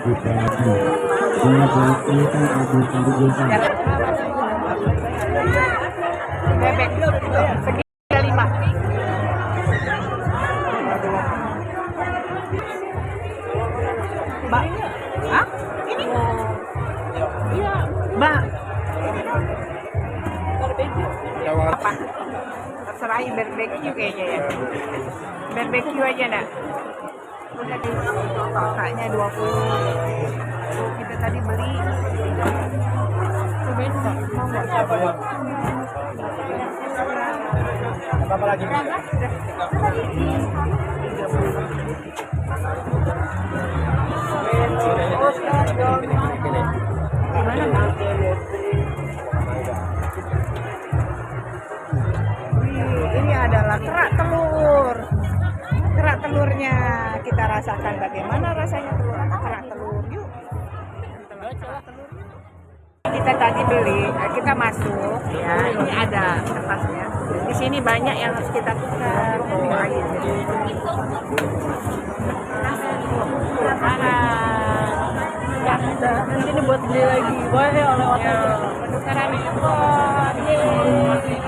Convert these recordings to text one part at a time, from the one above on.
Bebek segini 5. Mbak, ah? Ini? Iya, Mbak. Apa? Terserah barbecue kayaknya ya. Barbecue aja nak. Udah di kakaknya 20. Kita tadi beli. Cobain Mbak, mau nggak? Apa lagi? Ini adalah kerak telur. Kerak telurnya kita rasakan bagaimana rasanya kerak telur. Yuk. Kita tadi beli, kita masuk ya. Ini ada kertasnya. Di sini banyak yang harus kita tukar. Ya, nanti ini buat beli lagi. Boleh oleh-oleh. Penukaran impor. Yeay.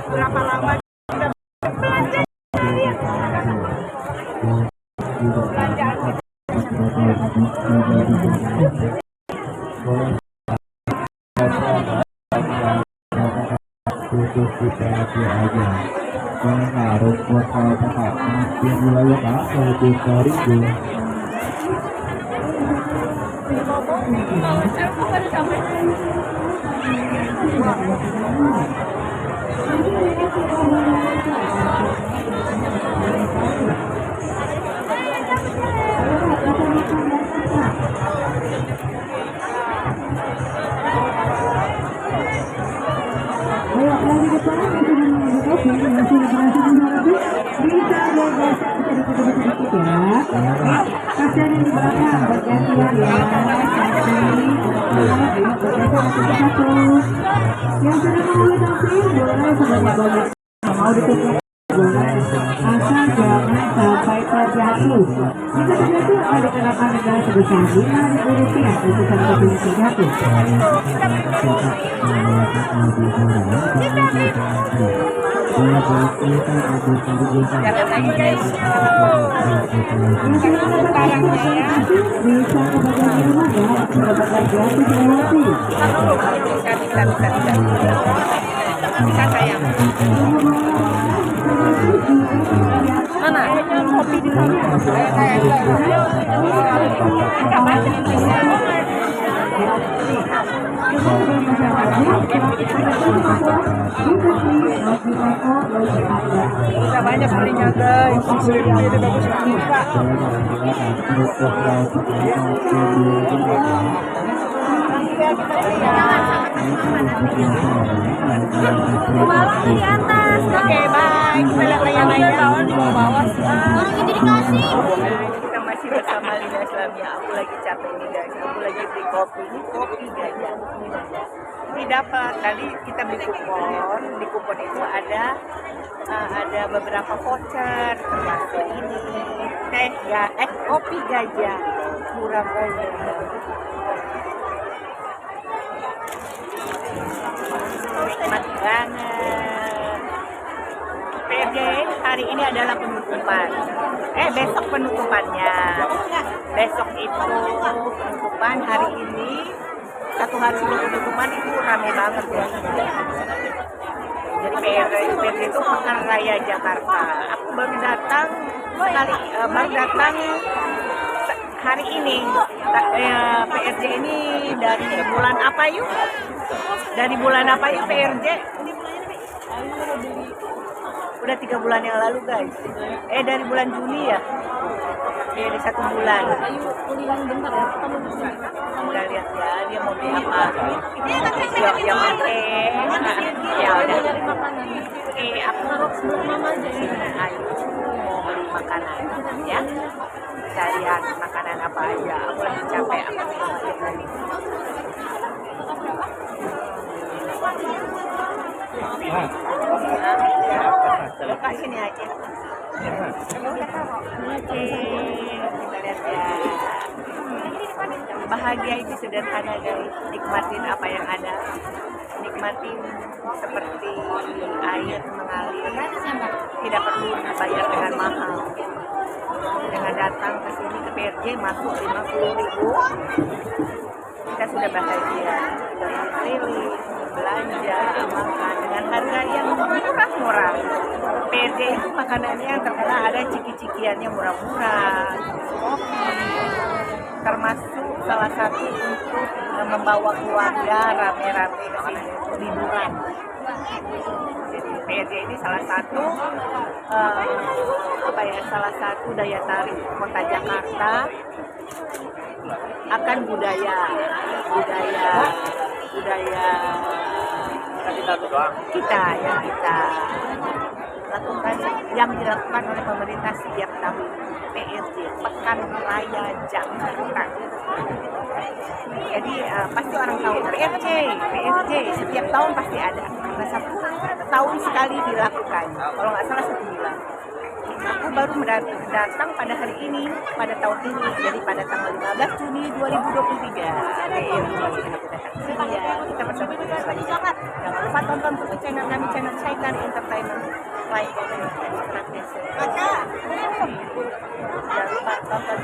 Berapa lama kita belanja? Asal jangan sampai terjatuh. Jika terjatuh akan dikenakan denda sebesar Rp5.000 untuk satu pintu terjatuh. Bisa kebagian rumah ya, mendapatkan gratis relasi. Bisa sayang. Mana? Kopi di sana. Kita banyak belinya guys. Ini bagus banget Pak. Malam di atas. Oke, bye. Kita lihat layangannya tahun di bawah. Itu dikasih. Kita masih bersama Lina Islamia. Aku lagi capek nih guys. Aku lagi beli kopi. Ini kopi gajah. Ini dapat. Tadi kita beli kupon, di kupon itu ada beberapa voucher, termasuk ini teh ya, kopi gajah murah banget. Nikmat banget. PRJ hari ini adalah penutupan. Besok penutupannya. Besok itu penutupan, hari ini satu hari sebelum penutupan itu rame banget ya. Jadi PRJ itu Pekan Raya Jakarta. Aku baru datang hari ini. PRJ ini dari bulan apa yuk? Dari bulan apa yuk PRJ? Udah 3 bulan yang lalu guys. Dari bulan Juni ya. Dari 1 bulan. Udah lihat ya, dia mau beli apa? Ya oke. Ya udah. Aku ayo mau beli makanan ya. Carian makanan apa aja. Aku lagi capek. Buka sini aja. Oke, kita lihat ya. Bahagia itu sederhana guys. Nikmatin apa yang ada. Nikmatin seperti air mengalir. Tidak perlu bayar dengan mahal. Dengan datang ke sini ke PRJ masuk 50.000. Kita sudah bahagia. Sudah keliling, belanja, makan dengan harga yang murah-murah. PRJ itu makanannya yang terkenal, ada ciki-cikiannya murah-murah, kopi, termasuk salah satu untuk membawa keluarga rame-rame ke sini liburan. Jadi PRJ ini salah satu salah satu daya tarik kota Jakarta akan budaya kita yang kita lakukan, yang dilakukan oleh pemerintah setiap tahun. PRJ, Pekan Raya Jakarta. Jadi pasti orang tahu PRJ setiap tahun pasti ada. Karena 1 tahun sekali dilakukan. Kalau nggak salah 1 bulan. Aku baru datang pada hari ini, pada tahun ini, jadi pada tanggal 15 Juni 2023. Kita bersama lagi. Jangan lupa tonton terus channel kami, channel Saitan Entertainment. Like dan subscribe. Jangan lupa tonton.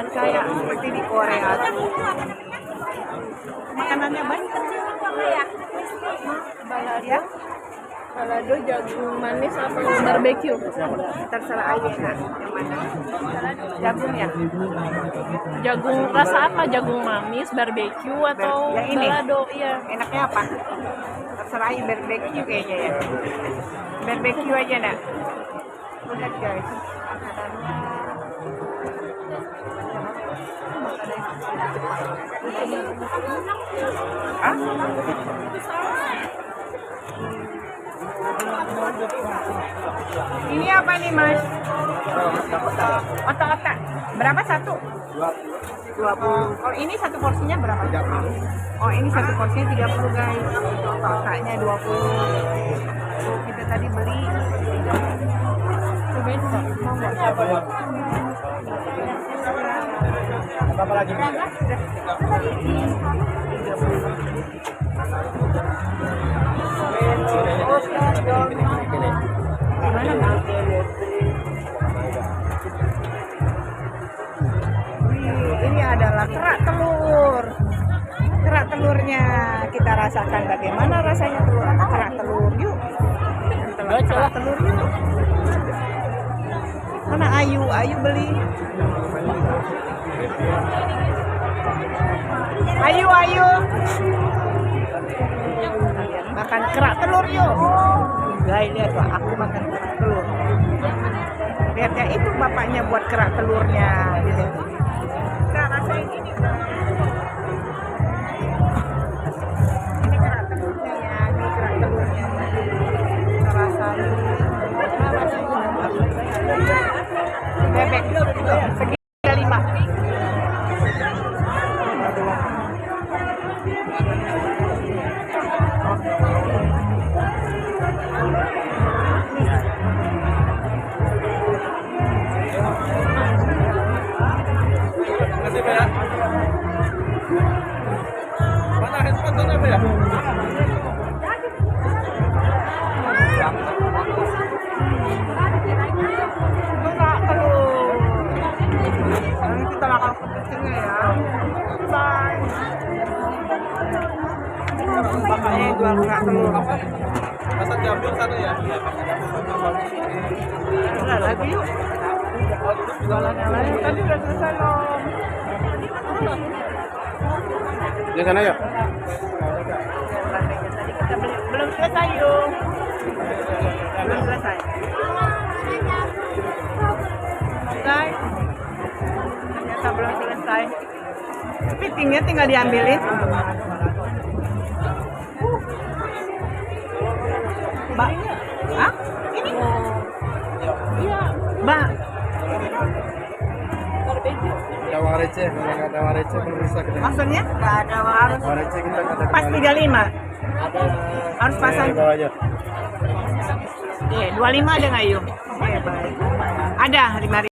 Kayak seperti di Korea tuh. Makanannya banyak ya. Ya. Balado jagung manis atau barbeque? Terserah aja nak. Yang mana? Jagung ya. Jagung rasa apa? Jagung manis, barbeque atau yang ini? balado? Iya. Enaknya apa? Terserah aja, barbeque kayaknya ya. Barbeque aja nak. Lihat guys. Ini apa nih mas? Otak-otak. Berapa satu? 20. Kalau ini satu porsinya berapa? Oh ini satu porsinya 30 guys. Otak-otaknya 20. Kita tadi beli. Cobain mau nggak? Berapa lagi? Ini adalah kerak telur. Kerak telurnya kita rasakan bagaimana rasanya kerak telur. Yuk. Kerak telur yuk. Mana Ayu? Ayu beli. Ayu. Makan kerak telur yuk. Guys, lihat tuh, aku makan kerak telur. Lihat ya, itu bapaknya buat kerak telurnya. Gitu. Kita rasain ini. Ini kerak telurnya ya, ini kerak telurnya. Kita rasain. Bebek, segi 5. Kasih Pak ya. Mana handphone sana Pak ya? Enggak, kalau nanti kita makan kucingnya ya. Bye. Makanya jual kerak telur. Pasar Jambil sana ya? Enggak lagi yuk. Jualan yang lain tadi udah selesai loh. Di sana ya? Tadi kita belum selesai yuk. Belum selesai. Selesai. Ternyata belum selesai. Pitingnya tinggal diambilin. Mbak, hah? Ini? Iya, Mbak. Ada uang receh, kalau nggak ada uang receh belum bisa kita. Maksudnya? Nggak ada harus Uang receh kita nggak ada. pas 35. Harus pasang. Di bawah aja. 25 ada nggak yuk? Ada 5.000.